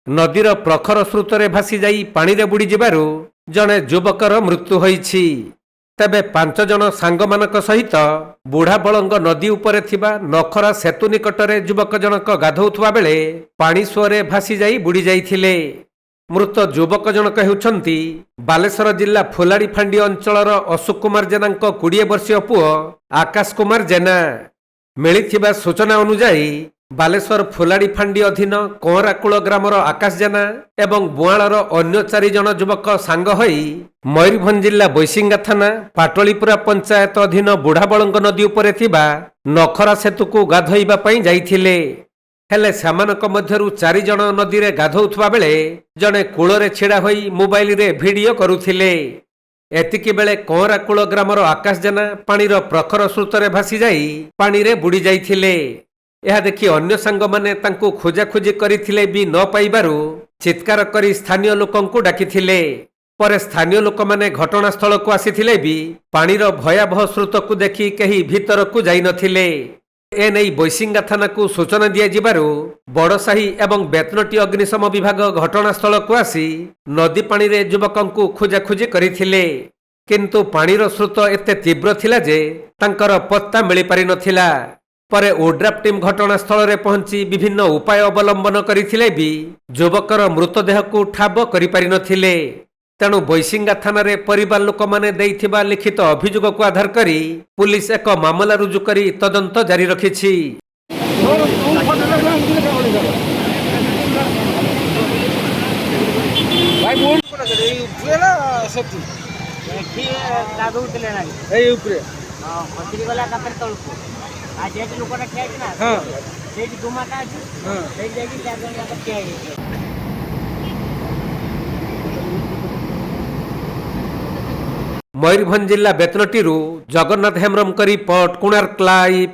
नदीर प्रखर स्रोतरे भासी जाई पानी रे बुड़ी जिबारु जणे युवकर मृत्यु होईछि। तेबे 5 जन सांगमानक सहित बुढ़ा बलंग नदी उपरे थिबा नखरा सेतु निकटरे युवक जनक गाधौथुवा बेले पानी सुअरे भासी जाई बुड़ी जाइथिले। मृत युवक जनक हेउछंती बालेश्वर जिल्ला फुलाड़ी फांडी अंचलर अशोक कुमार जेनांक 20 वर्षीय पुओ आकाश कुमार जेना। मिलिथिबा सूचना अनुसार बालेश्वर फुलाड़ी फांडी अधीन कोहराकूल ग्रामर आकाश जेना एवं बुआलर अन्य 4 जन युवक सांग होई मयूरभंज जिल्ला बैसिंगा थाना पाटलीपुरा पंचायत अधीन बुढ़ाबलंग नदी उपरे थिबा नखरा सेतु को गाधोइबा पई जाइथिले। हेले सेमानक मध्यरु 4 जन नदी रे गाधौथुवा बेले जणे कूलरे छिड़ा होई मोबाइल रे वीडियो करुथिले। एतिकी बेले कोहराकूल ग्रामर आकाश जेना पानीर प्रखर स्रोतरे भासी जाई पानी रे बुड़ी जाइथिले। यह देखि अन्य सांग माने तांको खोजाखोजी करिथिले भी न पाइबारु चित्कार करी स्थानीय लोकंकु डाकिथिले। परे स्थानीय लोक माने घटनास्थल को आसीथिले भी पानीर भयावह स्रोत को देखि केही भीतर को जाई नथिले। ए नै बैसिंगा थाना को सूचना दिया जिबारु बड़साही एवं बेतनटी अग्निशम विभाग घटनास्थल को आसी नदी पानी रे युवकंकु खोजाखोजी करिथिले। किंतु पानीर स्रोत एते तीव्र थिला जे तांकर पत्ता मिली पारि नथिला। परे ओड्राफ टीम घटनास्थल रे पहुंची विभिन्न उपाय अवलंबन करिथिले भी युवकर मृतदेह को ठाब करि पारि नथिले। तेणु बैसिंगा थाना रे परिवार लोक माने देइथिबा लिखित अभियोग को आधार करी पुलिस एक मामला रुजु करी तदंत जारी रखिछि। मयूरभंज जिला बेतनटी जगन्नाथ हेम्ब्रम करी पट कोणार्क लाइव।